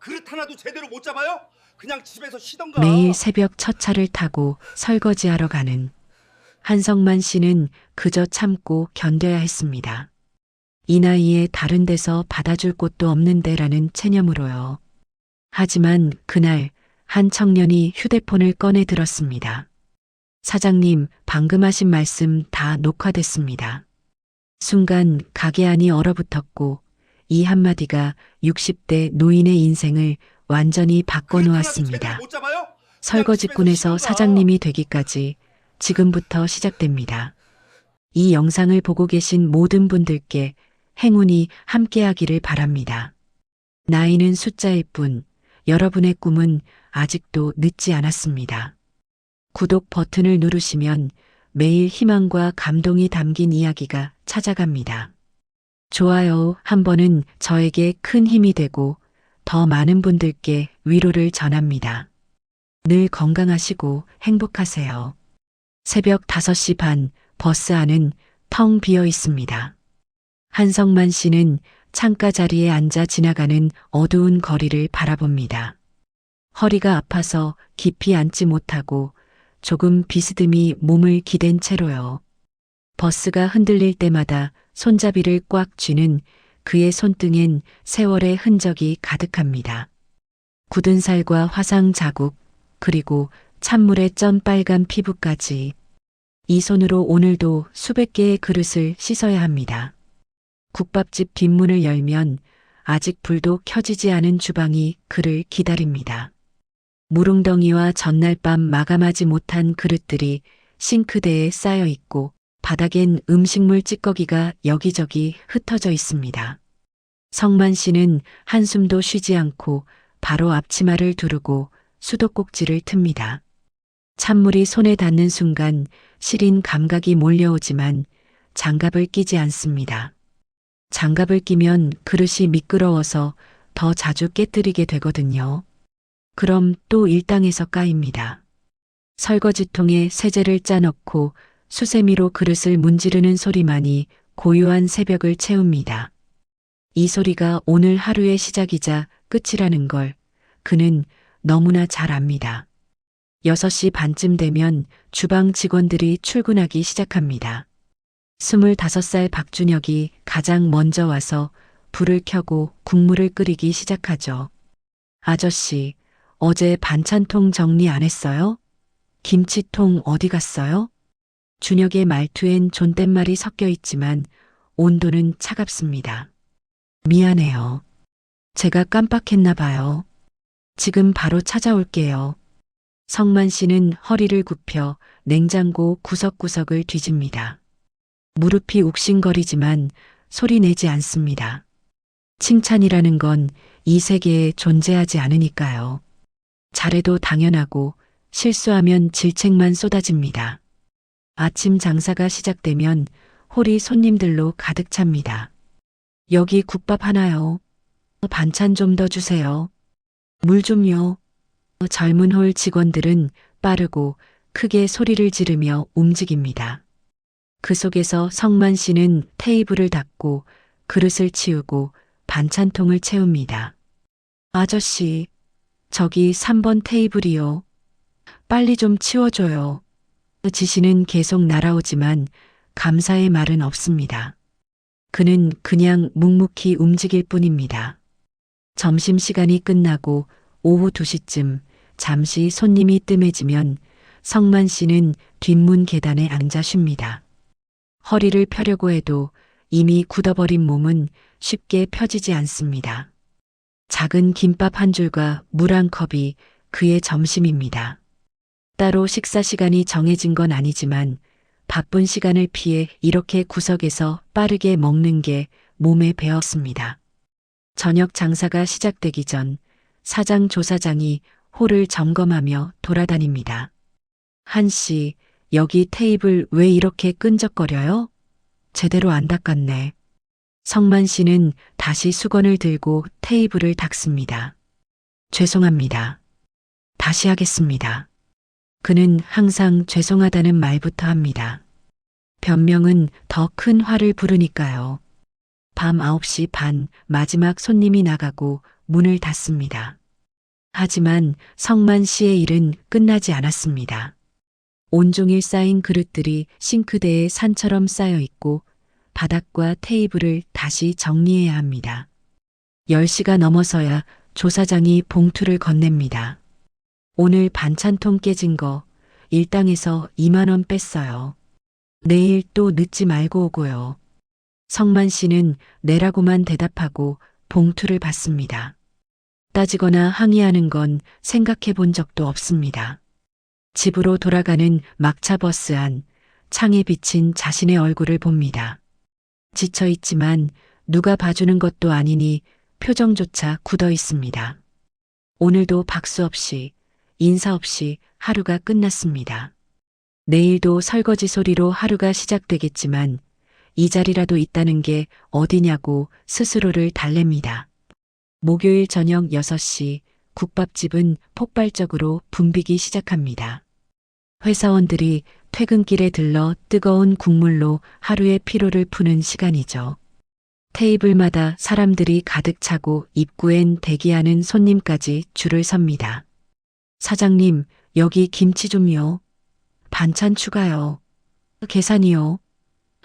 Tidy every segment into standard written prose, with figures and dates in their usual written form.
그릇 하나도 제대로 못 잡아요? 그냥 집에서 쉬던가. 매일 새벽 첫 차를 타고 설거지하러 가는 한성만 씨는 그저 참고 견뎌야 했습니다. 이 나이에 다른 데서 받아줄 곳도 없는데라는 체념으로요. 하지만 그날 한 청년이 휴대폰을 꺼내 들었습니다. 사장님, 방금 하신 말씀 다 녹화됐습니다. 순간 가게 안이 얼어붙었고 이 한마디가 60대 노인의 인생을 완전히 그릇 하나도 제대로 바꿔놓았습니다. 못 잡아요? 그냥 설거지꾼에서 집에서 쉬던가. 사장님이 되기까지 지금부터 시작됩니다. 이 영상을 보고 계신 모든 분들께 행운이 함께하기를 바랍니다. 나이는 숫자일 뿐 여러분의 꿈은 아직도 늦지 않았습니다. 구독 버튼을 누르시면 매일 희망과 감동이 담긴 이야기가 찾아갑니다. 좋아요 한 번은 저에게 큰 힘이 되고 더 많은 분들께 위로를 전합니다. 늘 건강하시고 행복하세요. 새벽 5시 반 버스 안은 텅 비어 있습니다. 한성만 씨는 창가 자리에 앉아 지나가는 어두운 거리를 바라봅니다. 허리가 아파서 깊이 앉지 못하고 조금 비스듬히 몸을 기댄 채로요. 버스가 흔들릴 때마다 손잡이를 꽉 쥐는 그의 손등엔 세월의 흔적이 가득합니다. 굳은 살과 화상 자국, 그리고 찬물에 쩐 빨간 피부까지. 이 손으로 오늘도 수백 개의 그릇을 씻어야 합니다. 국밥집 뒷문을 열면 아직 불도 켜지지 않은 주방이 그를 기다립니다. 무릉덩이와 전날 밤 마감하지 못한 그릇들이 싱크대에 쌓여 있고 바닥엔 음식물 찌꺼기가 여기저기 흩어져 있습니다. 성만 씨는 한숨도 쉬지 않고 바로 앞치마를 두르고 수도꼭지를 틉니다. 찬물이 손에 닿는 순간 시린 감각이 몰려오지만 장갑을 끼지 않습니다. 장갑을 끼면 그릇이 미끄러워서 더 자주 깨뜨리게 되거든요. 그럼 또 일당에서 까입니다. 설거지통에 세제를 짜넣고 수세미로 그릇을 문지르는 소리만이 고요한 새벽을 채웁니다. 이 소리가 오늘 하루의 시작이자 끝이라는 걸 그는 너무나 잘 압니다. 6시 반쯤 되면 주방 직원들이 출근하기 시작합니다. 25살 박준혁이 가장 먼저 와서 불을 켜고 국물을 끓이기 시작하죠. 아저씨, 어제 반찬통 정리 안 했어요? 김치통 어디 갔어요? 준혁의 말투엔 존댓말이 섞여 있지만 온도는 차갑습니다. 미안해요. 제가 깜빡했나 봐요. 지금 바로 찾아올게요. 성만 씨는 허리를 굽혀 냉장고 구석구석을 뒤집니다. 무릎이 욱신거리지만 소리 내지 않습니다. 칭찬이라는 건 이 세계에 존재하지 않으니까요. 잘해도 당연하고 실수하면 질책만 쏟아집니다. 아침 장사가 시작되면 홀이 손님들로 가득 찹니다. 여기 국밥 하나요. 반찬 좀 더 주세요. 물 좀요. 젊은 홀 직원들은 빠르고 크게 소리를 지르며 움직입니다. 그 속에서 성만 씨는 테이블을 닦고 그릇을 치우고 반찬통을 채웁니다. 아저씨, 저기 3번 테이블이요. 빨리 좀 치워줘요. 지시는 계속 날아오지만 감사의 말은 없습니다. 그는 그냥 묵묵히 움직일 뿐입니다. 점심시간이 끝나고 오후 2시쯤 잠시 손님이 뜸해지면 성만 씨는 뒷문 계단에 앉아 쉽니다. 허리를 펴려고 해도 이미 굳어버린 몸은 쉽게 펴지지 않습니다. 작은 김밥 한 줄과 물 한 컵이 그의 점심입니다. 따로 식사 시간이 정해진 건 아니지만 바쁜 시간을 피해 이렇게 구석에서 빠르게 먹는 게 몸에 배었습니다. 저녁 장사가 시작되기 전 사장 조사장이 홀을 점검하며 돌아다닙니다. 한씨, 여기 테이블 왜 이렇게 끈적거려요? 제대로 안 닦았네. 성만 씨는 다시 수건을 들고 테이블을 닦습니다. 죄송합니다. 다시 하겠습니다. 그는 항상 죄송하다는 말부터 합니다. 변명은 더 큰 화를 부르니까요. 밤 9시 반 마지막 손님이 나가고 문을 닫습니다. 하지만 성만 씨의 일은 끝나지 않았습니다. 온종일 쌓인 그릇들이 싱크대에 산처럼 쌓여 있고 바닥과 테이블을 다시 정리해야 합니다. 10시가 넘어서야 조사장이 봉투를 건넵니다. 오늘 반찬통 깨진 거 일당에서 2만 원 뺐어요. 내일 또 늦지 말고 오고요. 성만 씨는 내라고만 대답하고 봉투를 받습니다. 따지거나 항의하는 건 생각해 본 적도 없습니다. 집으로 돌아가는 막차 버스 안 창에 비친 자신의 얼굴을 봅니다. 지쳐 있지만 누가 봐주는 것도 아니니 표정조차 굳어 있습니다. 오늘도 박수 없이 인사 없이 하루가 끝났습니다. 내일도 설거지 소리로 하루가 시작되겠지만 이 자리라도 있다는 게 어디냐고 스스로를 달랩니다. 목요일 저녁 6시 국밥집은 폭발적으로 붐비기 시작합니다. 회사원들이 퇴근길에 들러 뜨거운 국물로 하루의 피로를 푸는 시간이죠. 테이블마다 사람들이 가득 차고 입구엔 대기하는 손님까지 줄을 섭니다. 사장님, 여기 김치 좀요. 반찬 추가요. 계산이요.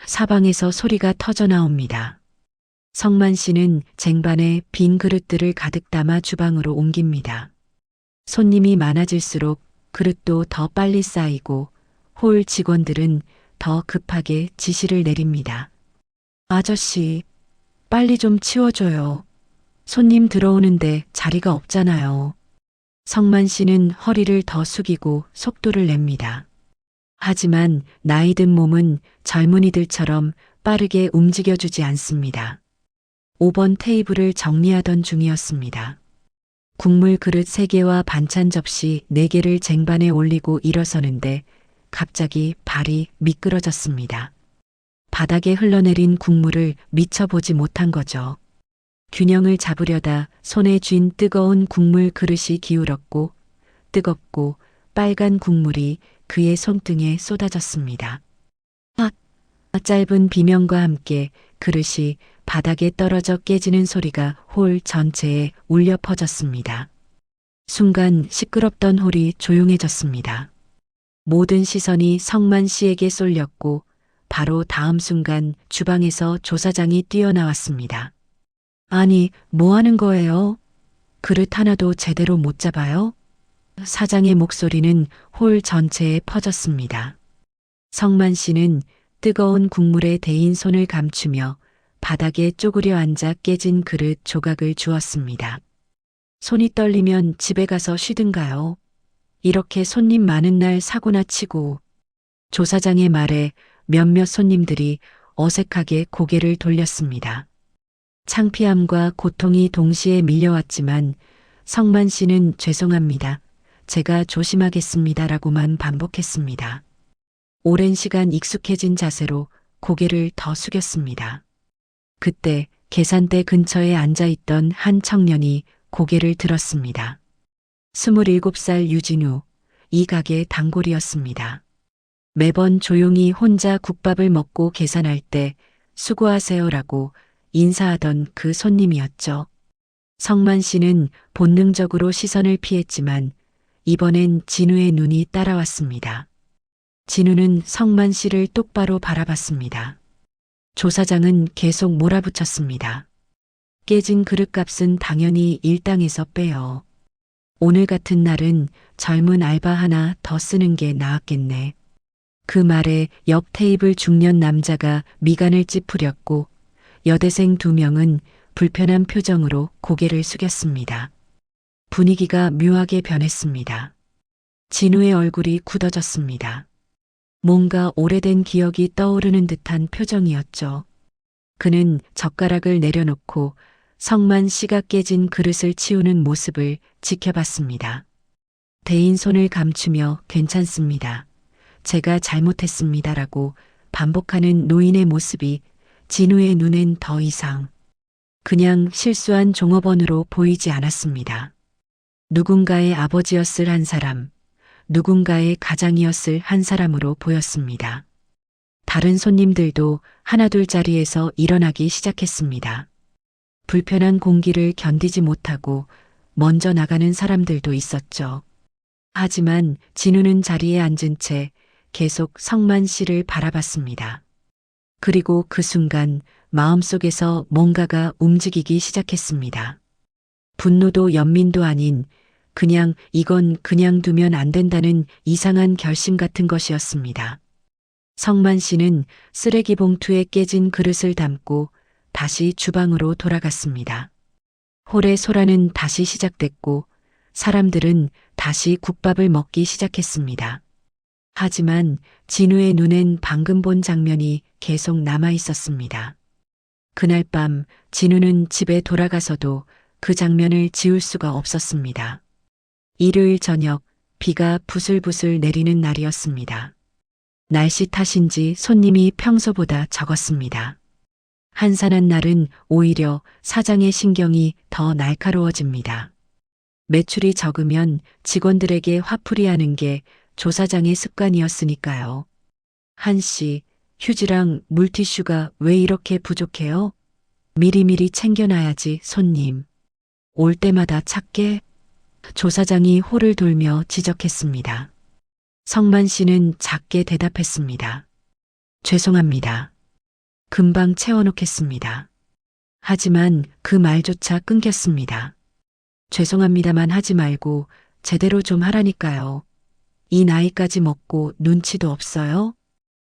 사방에서 소리가 터져 나옵니다. 성만 씨는 쟁반에 빈 그릇들을 가득 담아 주방으로 옮깁니다. 손님이 많아질수록 그릇도 더 빨리 쌓이고 홀 직원들은 더 급하게 지시를 내립니다. 아저씨, 빨리 좀 치워줘요. 손님 들어오는데 자리가 없잖아요. 성만 씨는 허리를 더 숙이고 속도를 냅니다. 하지만 나이 든 몸은 젊은이들처럼 빠르게 움직여주지 않습니다. 5번 테이블을 정리하던 중이었습니다. 국물 그릇 3개와 반찬 접시 4개를 쟁반에 올리고 일어서는데 갑자기 발이 미끄러졌습니다. 바닥에 흘러내린 국물을 미처 보지 못한 거죠. 균형을 잡으려다 손에 쥔 뜨거운 국물 그릇이 기울었고 뜨겁고 빨간 국물이 그의 손등에 쏟아졌습니다. 짧은 비명과 함께 그릇이 바닥에 떨어져 깨지는 소리가 홀 전체에 울려 퍼졌습니다. 순간 시끄럽던 홀이 조용해졌습니다. 모든 시선이 성만 씨에게 쏠렸고 바로 다음 순간 주방에서 조사장이 뛰어나왔습니다. 아니, 뭐 하는 거예요? 그릇 하나도 제대로 못 잡아요? 사장의 목소리는 홀 전체에 퍼졌습니다. 성만 씨는 뜨거운 국물에 데인 손을 감추며 바닥에 쪼그려 앉아 깨진 그릇 조각을 주었습니다. 손이 떨리면 집에 가서 쉬든가요. 이렇게 손님 많은 날 사고나 치고. 조사장의 말에 몇몇 손님들이 어색하게 고개를 돌렸습니다. 창피함과 고통이 동시에 밀려왔지만 성만 씨는 죄송합니다. 제가 조심하겠습니다라고만 반복했습니다. 오랜 시간 익숙해진 자세로 고개를 더 숙였습니다. 그때 계산대 근처에 앉아있던 한 청년이 고개를 들었습니다. 27살 유진우, 이 가게 단골이었습니다. 매번 조용히 혼자 국밥을 먹고 계산할 때 수고하세요라고 인사하던 그 손님이었죠. 성만 씨는 본능적으로 시선을 피했지만 이번엔 진우의 눈이 따라왔습니다. 진우는 성만 씨를 똑바로 바라봤습니다. 조사장은 계속 몰아붙였습니다. 깨진 그릇값은 당연히 일당에서 빼요. 오늘 같은 날은 젊은 알바 하나 더 쓰는 게 나았겠네. 그 말에 옆 테이블 중년 남자가 미간을 찌푸렸고 여대생 2명은 불편한 표정으로 고개를 숙였습니다. 분위기가 묘하게 변했습니다. 진우의 얼굴이 굳어졌습니다. 뭔가 오래된 기억이 떠오르는 듯한 표정이었죠. 그는 젓가락을 내려놓고 성만 씨가 깨진 그릇을 치우는 모습을 지켜봤습니다. 대인 손을 감추며 괜찮습니다. 제가 잘못했습니다라고 반복하는 노인의 모습이 진우의 눈엔 더 이상 그냥 실수한 종업원으로 보이지 않았습니다. 누군가의 아버지였을 한 사람, 누군가의 가장이었을 한 사람으로 보였습니다. 다른 손님들도 하나둘 자리에서 일어나기 시작했습니다. 불편한 공기를 견디지 못하고 먼저 나가는 사람들도 있었죠. 하지만 진우는 자리에 앉은 채 계속 성만 씨를 바라봤습니다. 그리고 그 순간 마음속에서 뭔가가 움직이기 시작했습니다. 분노도 연민도 아닌 그냥 이건 그냥 두면 안 된다는 이상한 결심 같은 것이었습니다. 성만 씨는 쓰레기 봉투에 깨진 그릇을 담고 다시 주방으로 돌아갔습니다. 홀의 소란은 다시 시작됐고 사람들은 다시 국밥을 먹기 시작했습니다. 하지만 진우의 눈엔 방금 본 장면이 계속 남아 있었습니다. 그날 밤 진우는 집에 돌아가서도 그 장면을 지울 수가 없었습니다. 일요일 저녁 비가 부슬부슬 내리는 날이었습니다. 날씨 탓인지 손님이 평소보다 적었습니다. 한산한 날은 오히려 사장의 신경이 더 날카로워집니다. 매출이 적으면 직원들에게 화풀이하는 게 조 사장의 습관이었으니까요. 한 씨, 휴지랑 물티슈가 왜 이렇게 부족해요? 미리미리 챙겨놔야지, 손님. 올 때마다 찾게? 조 사장이 홀을 돌며 지적했습니다. 성만 씨는 작게 대답했습니다. 죄송합니다. 금방 채워놓겠습니다. 하지만 그 말조차 끊겼습니다. 죄송합니다만 하지 말고 제대로 좀 하라니까요. 이 나이까지 먹고 눈치도 없어요?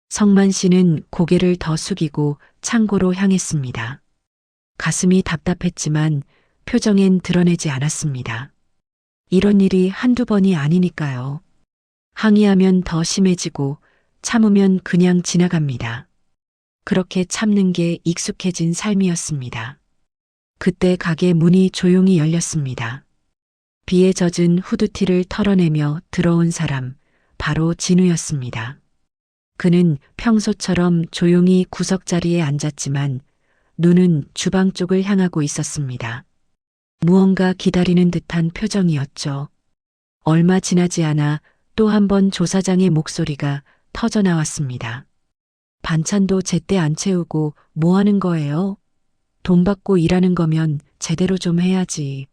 성만 씨는 고개를 더 숙이고 창고로 향했습니다. 가슴이 답답했지만 표정엔 드러내지 않았습니다. 이런 일이 한두 번이 아니니까요. 항의하면 더 심해지고 참으면 그냥 지나갑니다. 그렇게 참는 게 익숙해진 삶이었습니다. 그때 가게 문이 조용히 열렸습니다. 비에 젖은 후드티를 털어내며 들어온 사람, 바로 진우였습니다. 그는 평소처럼 조용히 구석자리에 앉았지만 눈은 주방 쪽을 향하고 있었습니다. 무언가 기다리는 듯한 표정이었죠. 얼마 지나지 않아 또 한 번 조 사장의 목소리가 터져 나왔습니다. 반찬도 제때 안 채우고 뭐 하는 거예요? 돈 받고 일하는 거면 제대로 좀 해야지.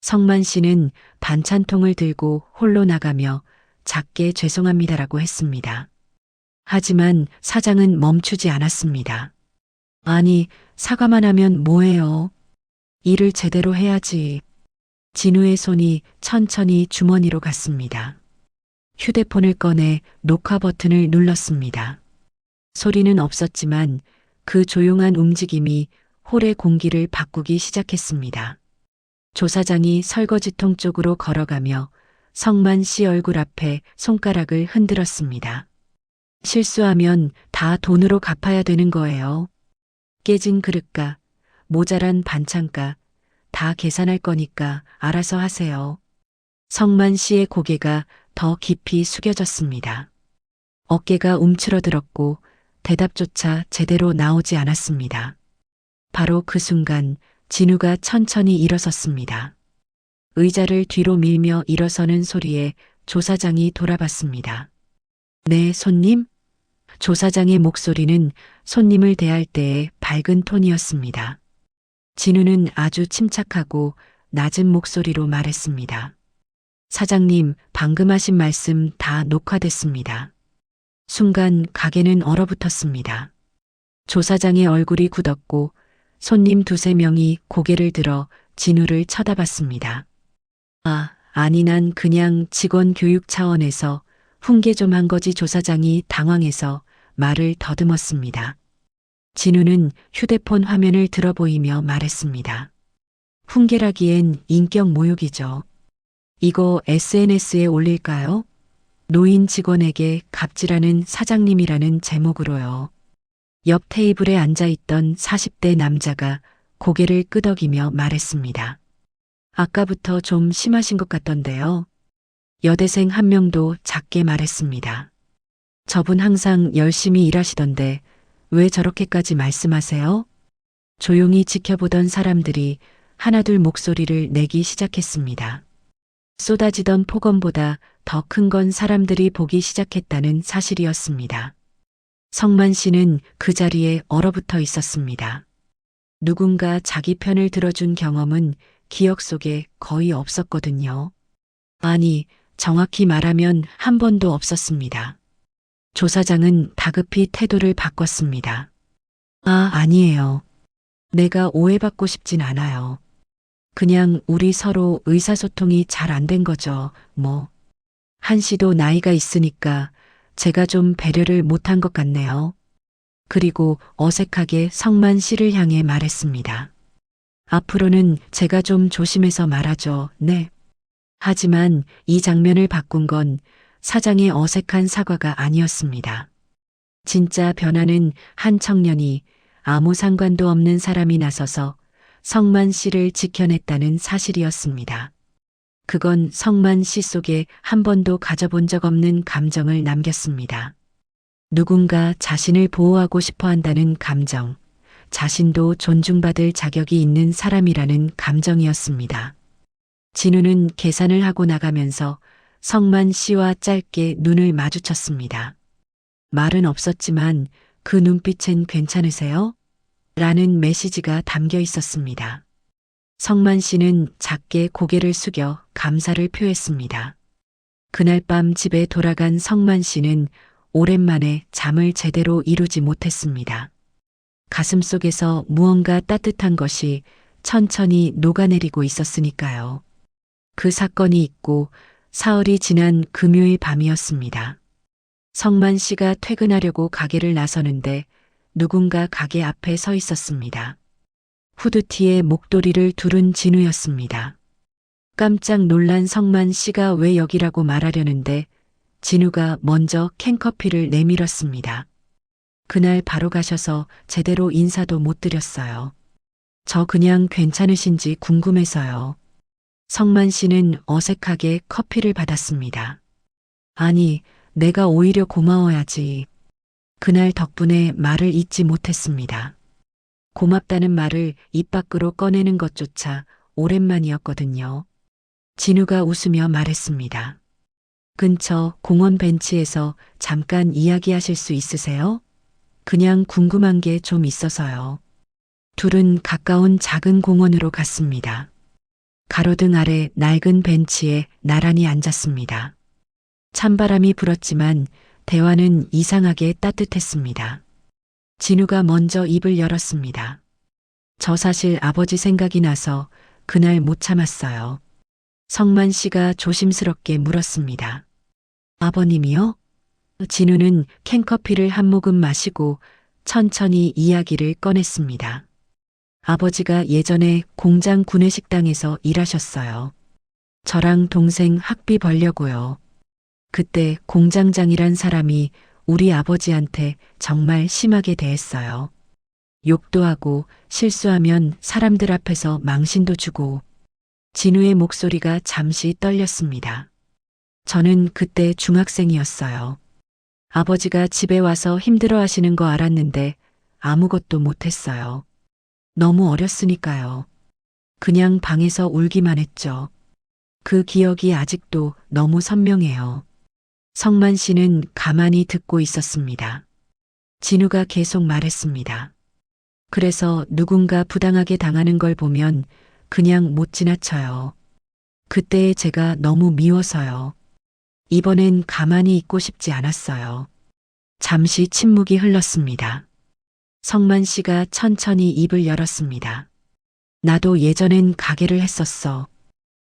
성만 씨는 반찬통을 들고 홀로 나가며 작게 죄송합니다라고 했습니다. 하지만 사장은 멈추지 않았습니다. 아니, 사과만 하면 뭐해요? 일을 제대로 해야지. 진우의 손이 천천히 주머니로 갔습니다. 휴대폰을 꺼내 녹화 버튼을 눌렀습니다. 소리는 없었지만 그 조용한 움직임이 홀의 공기를 바꾸기 시작했습니다. 조 사장이 설거지통 쪽으로 걸어가며 성만 씨 얼굴 앞에 손가락을 흔들었습니다. 실수하면 다 돈으로 갚아야 되는 거예요. 깨진 그릇가, 모자란 반찬가, 다 계산할 거니까 알아서 하세요. 성만 씨의 고개가 더 깊이 숙여졌습니다. 어깨가 움츠러들었고 대답조차 제대로 나오지 않았습니다. 바로 그 순간 진우가 천천히 일어섰습니다. 의자를 뒤로 밀며 일어서는 소리에 조 사장이 돌아봤습니다. 네, 손님? 조 사장의 목소리는 손님을 대할 때의 밝은 톤이었습니다. 진우는 아주 침착하고 낮은 목소리로 말했습니다. 사장님, 방금 하신 말씀 다 녹화됐습니다. 순간 가게는 얼어붙었습니다. 조 사장의 얼굴이 굳었고 손님 두세 명이 고개를 들어 진우를 쳐다봤습니다. 아니 난 그냥 직원 교육 차원에서 훈계 좀 한 거지. 조 사장이 당황해서 말을 더듬었습니다. 진우는 휴대폰 화면을 들어 보이며 말했습니다. 훈계라기엔 인격 모욕이죠. 이거 SNS에 올릴까요? 노인 직원에게 갑질하는 사장님이라는 제목으로요. 옆 테이블에 앉아있던 40대 남자가 고개를 끄덕이며 말했습니다. 아까부터 좀 심하신 것 같던데요. 여대생 한 명도 작게 말했습니다. 저분 항상 열심히 일하시던데 왜 저렇게까지 말씀하세요? 조용히 지켜보던 사람들이 하나둘 목소리를 내기 시작했습니다. 쏟아지던 폭언보다 더 큰 건 사람들이 보기 시작했다는 사실이었습니다. 성만 씨는 그 자리에 얼어붙어 있었습니다. 누군가 자기 편을 들어준 경험은 기억 속에 거의 없었거든요. 아니, 정확히 말하면 한 번도 없었습니다. 조사장은 다급히 태도를 바꿨습니다. 아니에요. 내가 오해받고 싶진 않아요. 그냥 우리 서로 의사소통이 잘 안 된 거죠, 뭐. 한 씨도 나이가 있으니까 제가 좀 배려를 못한 것 같네요. 그리고 어색하게 성만 씨를 향해 말했습니다. 앞으로는 제가 좀 조심해서 말하죠, 네. 하지만 이 장면을 바꾼 건 사장의 어색한 사과가 아니었습니다. 진짜 변화는 한 청년이 아무 상관도 없는 사람이 나서서 성만 씨를 지켜냈다는 사실이었습니다. 그건 성만 씨 속에 한 번도 가져본 적 없는 감정을 남겼습니다. 누군가 자신을 보호하고 싶어 한다는 감정, 자신도 존중받을 자격이 있는 사람이라는 감정이었습니다. 진우는 계산을 하고 나가면서 성만 씨와 짧게 눈을 마주쳤습니다. 말은 없었지만 그 눈빛엔 괜찮으세요? 라는 메시지가 담겨 있었습니다. 성만 씨는 작게 고개를 숙여 감사를 표했습니다. 그날 밤 집에 돌아간 성만 씨는 오랜만에 잠을 제대로 이루지 못했습니다. 가슴속에서 무언가 따뜻한 것이 천천히 녹아내리고 있었으니까요. 그 사건이 있고 사흘이 지난 금요일 밤이었습니다. 성만 씨가 퇴근하려고 가게를 나서는데 누군가 가게 앞에 서 있었습니다. 후드티에 목도리를 두른 진우였습니다. 깜짝 놀란 성만 씨가 왜 여기라고 말하려는데 진우가 먼저 캔커피를 내밀었습니다. 그날 바로 가셔서 제대로 인사도 못 드렸어요. 저 그냥 괜찮으신지 궁금해서요. 성만 씨는 어색하게 커피를 받았습니다. 아니, 내가 오히려 고마워야지. 그날 덕분에 말을 잊지 못했습니다. 고맙다는 말을 입 밖으로 꺼내는 것조차 오랜만이었거든요. 진우가 웃으며 말했습니다. 근처 공원 벤치에서 잠깐 이야기하실 수 있으세요? 그냥 궁금한 게 좀 있어서요. 둘은 가까운 작은 공원으로 갔습니다. 가로등 아래 낡은 벤치에 나란히 앉았습니다. 찬바람이 불었지만 대화는 이상하게 따뜻했습니다. 진우가 먼저 입을 열었습니다. 저 사실 아버지 생각이 나서 그날 못 참았어요. 성만 씨가 조심스럽게 물었습니다. 아버님이요? 진우는 캔커피를 한 모금 마시고 천천히 이야기를 꺼냈습니다. 아버지가 예전에 공장 구내식당에서 일하셨어요. 저랑 동생 학비 벌려고요. 그때 공장장이란 사람이 우리 아버지한테 정말 심하게 대했어요. 욕도 하고 실수하면 사람들 앞에서 망신도 주고. 진우의 목소리가 잠시 떨렸습니다. 저는 그때 중학생이었어요. 아버지가 집에 와서 힘들어 하시는 거 알았는데 아무것도 못했어요. 너무 어렸으니까요. 그냥 방에서 울기만 했죠. 그 기억이 아직도 너무 선명해요. 성만 씨는 가만히 듣고 있었습니다. 진우가 계속 말했습니다. 그래서 누군가 부당하게 당하는 걸 보면 그냥 못 지나쳐요. 그때의 제가 너무 미워서요. 이번엔 가만히 있고 싶지 않았어요. 잠시 침묵이 흘렀습니다. 성만 씨가 천천히 입을 열었습니다. 나도 예전엔 가게를 했었어.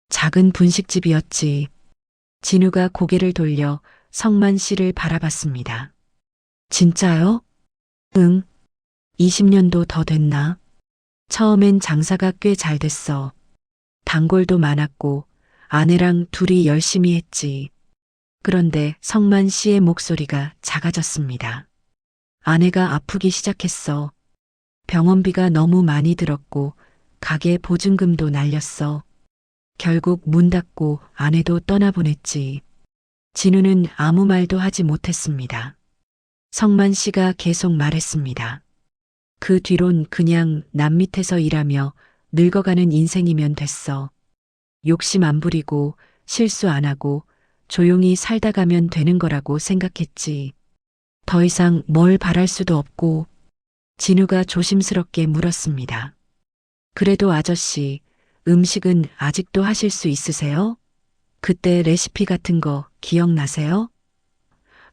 작은 분식집이었지. 진우가 고개를 돌려 성만 씨를 바라봤습니다. 진짜요? 응. 20년도 더 됐나? 처음엔 장사가 꽤 잘 됐어. 단골도 많았고 아내랑 둘이 열심히 했지. 그런데 성만 씨의 목소리가 작아졌습니다. 아내가 아프기 시작했어. 병원비가 너무 많이 들었고 가게 보증금도 날렸어. 결국 문 닫고 아내도 떠나보냈지. 진우는 아무 말도 하지 못했습니다. 성만 씨가 계속 말했습니다. 그 뒤론 그냥 남 밑에서 일하며 늙어가는 인생이면 됐어. 욕심 안 부리고 실수 안 하고 조용히 살다 가면 되는 거라고 생각했지. 더 이상 뭘 바랄 수도 없고. 진우가 조심스럽게 물었습니다. 그래도 아저씨, 음식은 아직도 하실 수 있으세요? 그때 레시피 같은 거 기억나세요?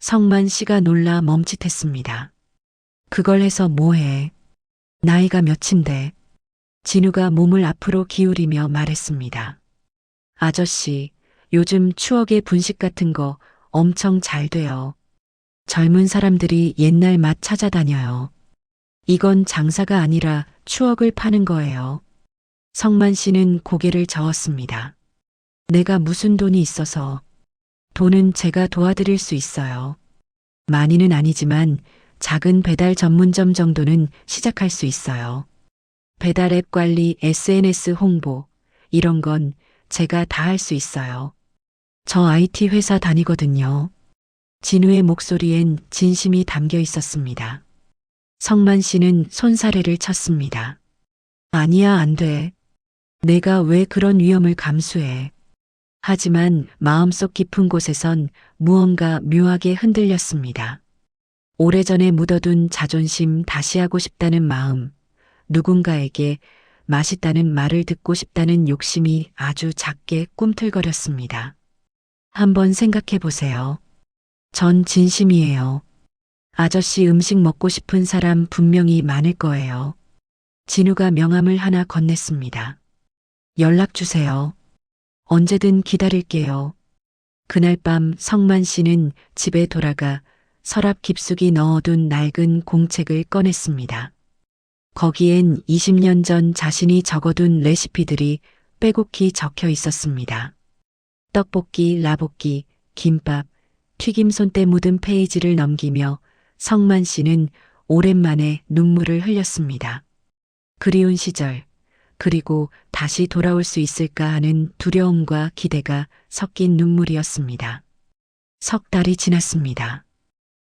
성만 씨가 놀라 멈칫했습니다. 그걸 해서 뭐해? 나이가 몇인데? 진우가 몸을 앞으로 기울이며 말했습니다. 아저씨, 요즘 추억의 분식 같은 거 엄청 잘 돼요. 젊은 사람들이 옛날 맛 찾아다녀요. 이건 장사가 아니라 추억을 파는 거예요. 성만 씨는 고개를 저었습니다. 내가 무슨 돈이 있어서. 돈은 제가 도와드릴 수 있어요. 많이는 아니지만 작은 배달 전문점 정도는 시작할 수 있어요. 배달 앱 관리, SNS 홍보, 이런 건 제가 다 할 수 있어요. 저 IT 회사 다니거든요. 진우의 목소리엔 진심이 담겨 있었습니다. 성만 씨는 손사래를 쳤습니다. 아니야, 안 돼. 내가 왜 그런 위험을 감수해. 하지만 마음속 깊은 곳에선 무언가 묘하게 흔들렸습니다. 오래전에 묻어둔 자존심 다시 하고 싶다는 마음, 누군가에게 맛있다는 말을 듣고 싶다는 욕심이 아주 작게 꿈틀거렸습니다. 한번 생각해 보세요. 전 진심이에요. 아저씨 음식 먹고 싶은 사람 분명히 많을 거예요. 진우가 명함을 하나 건넸습니다. 연락 주세요. 언제든 기다릴게요. 그날 밤 성만 씨는 집에 돌아가 서랍 깊숙이 넣어둔 낡은 공책을 꺼냈습니다. 거기엔 20년 전 자신이 적어둔 레시피들이 빼곡히 적혀 있었습니다. 떡볶이, 라볶이, 김밥, 튀김 손때 묻은 페이지를 넘기며 성만 씨는 오랜만에 눈물을 흘렸습니다. 그리운 시절, 그리고 다시 돌아올 수 있을까 하는 두려움과 기대가 섞인 눈물이었습니다. 석 달이 지났습니다.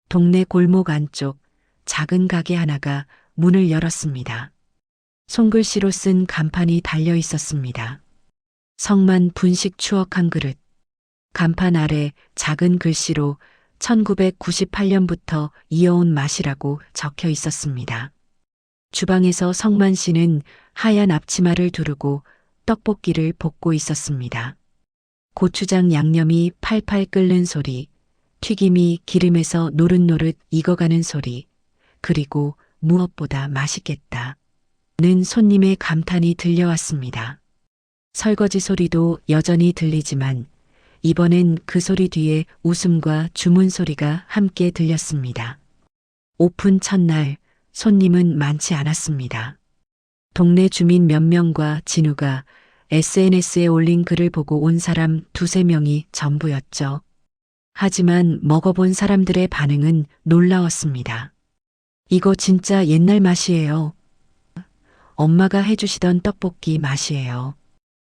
동네 골목 안쪽 작은 가게 하나가 문을 열었습니다. 손글씨로 쓴 간판이 달려 있었습니다. 성만 분식 추억 한 그릇. 간판 아래 작은 글씨로 1998년부터 이어온 맛이라고 적혀 있었습니다. 주방에서 성만 씨는 하얀 앞치마를 두르고 떡볶이를 볶고 있었습니다. 고추장 양념이 팔팔 끓는 소리, 튀김이 기름에서 노릇노릇 익어가는 소리, 그리고 무엇보다 맛있겠다. 는 손님의 감탄이 들려왔습니다. 설거지 소리도 여전히 들리지만 이번엔 그 소리 뒤에 웃음과 주문 소리가 함께 들렸습니다. 오픈 첫날 손님은 많지 않았습니다. 동네 주민 몇 명과 진우가 SNS에 올린 글을 보고 온 사람 두세 명이 전부였죠. 하지만 먹어본 사람들의 반응은 놀라웠습니다. 이거 진짜 옛날 맛이에요. 엄마가 해주시던 떡볶이 맛이에요.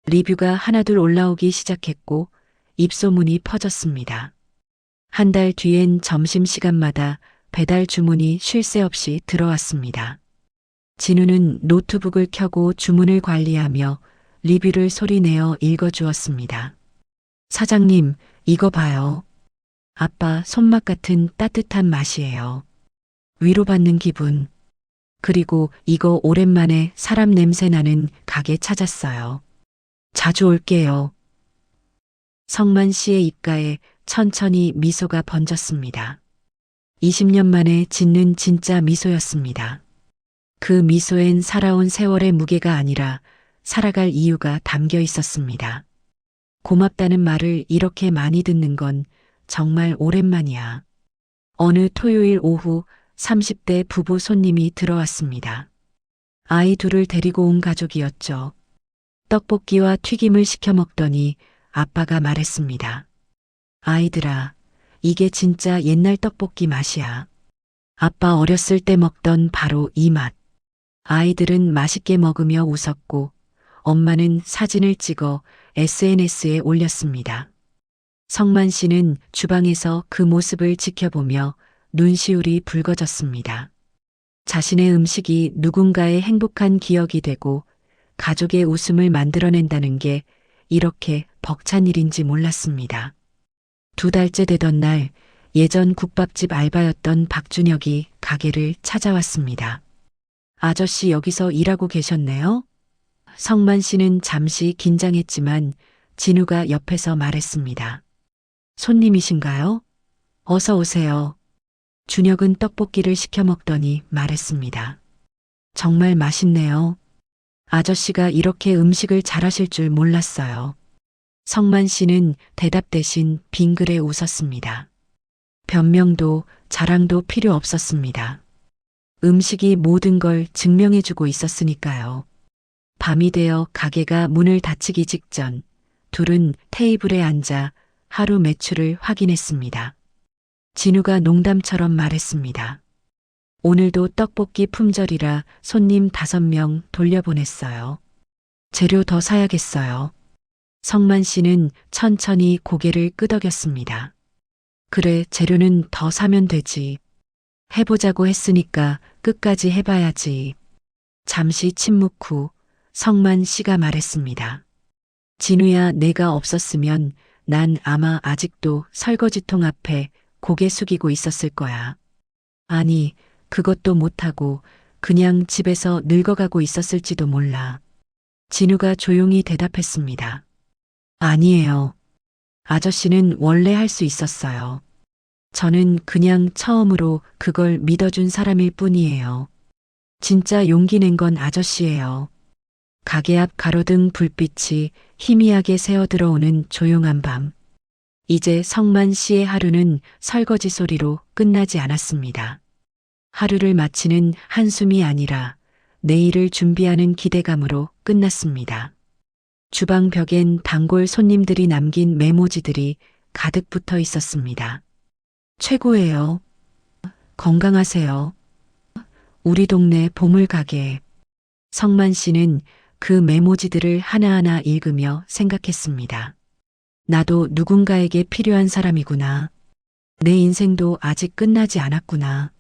리뷰가 하나둘 올라오기 시작했고 입소문이 퍼졌습니다. 한 달 뒤엔 점심시간마다 배달 주문이 쉴 새 없이 들어왔습니다. 진우는 노트북을 켜고 주문을 관리하며 리뷰를 소리내어 읽어주었습니다. 사장님, 이거 봐요. 아빠 손맛 같은 따뜻한 맛이에요. 위로받는 기분. 그리고 이거 오랜만에 사람 냄새 나는 가게 찾았어요. 자주 올게요. 성만 씨의 입가에 천천히 미소가 번졌습니다. 20년 만에 짓는 진짜 미소였습니다. 그 미소엔 살아온 세월의 무게가 아니라 살아갈 이유가 담겨 있었습니다. 고맙다는 말을 이렇게 많이 듣는 건 정말 오랜만이야. 어느 토요일 오후 30대 부부 손님이 들어왔습니다. 아이 둘을 데리고 온 가족이었죠. 떡볶이와 튀김을 시켜 먹더니 아빠가 말했습니다. 아이들아, 이게 진짜 옛날 떡볶이 맛이야. 아빠 어렸을 때 먹던 바로 이 맛. 아이들은 맛있게 먹으며 웃었고 엄마는 사진을 찍어 SNS에 올렸습니다. 성만 씨는 주방에서 그 모습을 지켜보며 눈시울이 붉어졌습니다. 자신의 음식이 누군가의 행복한 기억이 되고 가족의 웃음을 만들어낸다는 게 이렇게 벅찬 일인지 몰랐습니다. 2달째 되던 날 예전 국밥집 알바였던 박준혁이 가게를 찾아왔습니다. 아저씨 여기서 일하고 계셨네요? 성만 씨는 잠시 긴장했지만 진우가 옆에서 말했습니다. 손님이신가요? 어서 오세요. 준혁은 떡볶이를 시켜 먹더니 말했습니다. 정말 맛있네요. 아저씨가 이렇게 음식을 잘하실 줄 몰랐어요. 성만 씨는 대답 대신 빙그레 웃었습니다. 변명도 자랑도 필요 없었습니다. 음식이 모든 걸 증명해주고 있었으니까요. 밤이 되어 가게가 문을 닫히기 직전 둘은 테이블에 앉아 하루 매출을 확인했습니다. 진우가 농담처럼 말했습니다. 오늘도 떡볶이 품절이라 손님 5명 돌려보냈어요. 재료 더 사야겠어요. 성만 씨는 천천히 고개를 끄덕였습니다. 그래, 재료는 더 사면 되지. 해보자고 했으니까 끝까지 해봐야지. 잠시 침묵 후 성만 씨가 말했습니다. 진우야, 내가 없었으면 난 아마 아직도 설거지통 앞에 고개 숙이고 있었을 거야. 아니, 그것도 못하고 그냥 집에서 늙어가고 있었을지도 몰라. 진우가 조용히 대답했습니다. 아니에요. 아저씨는 원래 할 수 있었어요. 저는 그냥 처음으로 그걸 믿어준 사람일 뿐이에요. 진짜 용기 낸 건 아저씨예요. 가게 앞 가로등 불빛이 희미하게 새어 들어오는 조용한 밤. 이제 성만 씨의 하루는 설거지 소리로 끝나지 않았습니다. 하루를 마치는 한숨이 아니라 내일을 준비하는 기대감으로 끝났습니다. 주방 벽엔 단골 손님들이 남긴 메모지들이 가득 붙어 있었습니다. 최고예요. 건강하세요. 우리 동네 보물가게. 성만 씨는 그 메모지들을 하나하나 읽으며 생각했습니다. 나도 누군가에게 필요한 사람이구나. 내 인생도 아직 끝나지 않았구나.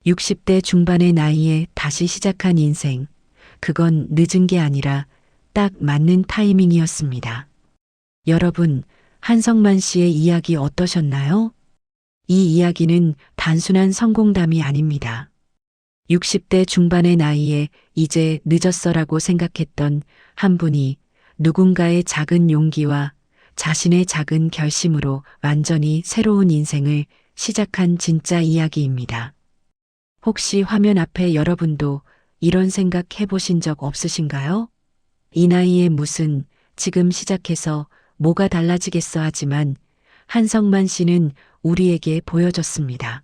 60대 중반의 나이에 다시 시작한 인생. 그건 늦은 게 아니라 딱 맞는 타이밍이었습니다. 여러분, 한성만 씨의 이야기 어떠셨나요? 이 이야기는 단순한 성공담이 아닙니다. 60대 중반의 나이에 이제 늦었어라고 생각했던 한 분이 누군가의 작은 용기와 자신의 작은 결심으로 완전히 새로운 인생을 시작한 진짜 이야기입니다. 혹시 화면 앞에 여러분도 이런 생각 해보신 적 없으신가요? 이 나이에 무슨 지금 시작해서 뭐가 달라지겠어 하지만 한성만 씨는 우리에게 보여줬습니다.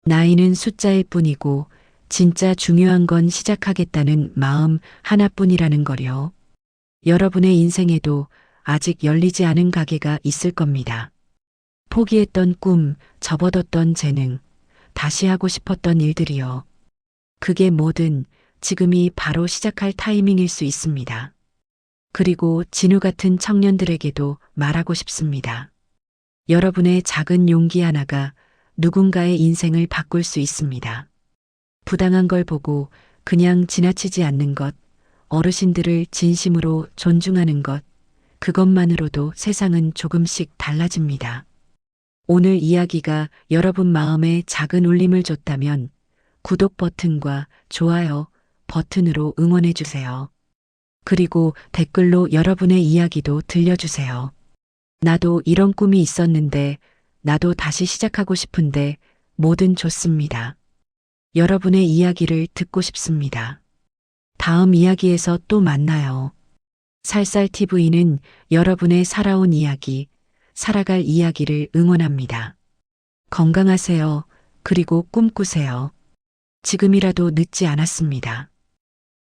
나이는 숫자일 뿐이고 진짜 중요한 건 시작하겠다는 마음 하나뿐이라는 거요. 여러분의 인생에도 아직 열리지 않은 가게가 있을 겁니다. 포기했던 꿈, 접어뒀던 재능, 다시 하고 싶었던 일들이요. 그게 뭐든 지금이 바로 시작할 타이밍일 수 있습니다. 그리고 진우 같은 청년들에게도 말하고 싶습니다. 여러분의 작은 용기 하나가 누군가의 인생을 바꿀 수 있습니다. 부당한 걸 보고 그냥 지나치지 않는 것, 어르신들을 진심으로 존중하는 것, 그것만으로도 세상은 조금씩 달라집니다. 오늘 이야기가 여러분 마음에 작은 울림을 줬다면 구독 버튼과 좋아요 버튼으로 응원해 주세요. 그리고 댓글로 여러분의 이야기도 들려주세요. 나도 이런 꿈이 있었는데, 나도 다시 시작하고 싶은데 뭐든 좋습니다. 여러분의 이야기를 듣고 싶습니다. 다음 이야기에서 또 만나요. 살살TV는 여러분의 살아온 이야기, 살아갈 이야기를 응원합니다. 건강하세요. 그리고 꿈꾸세요. 지금이라도 늦지 않았습니다.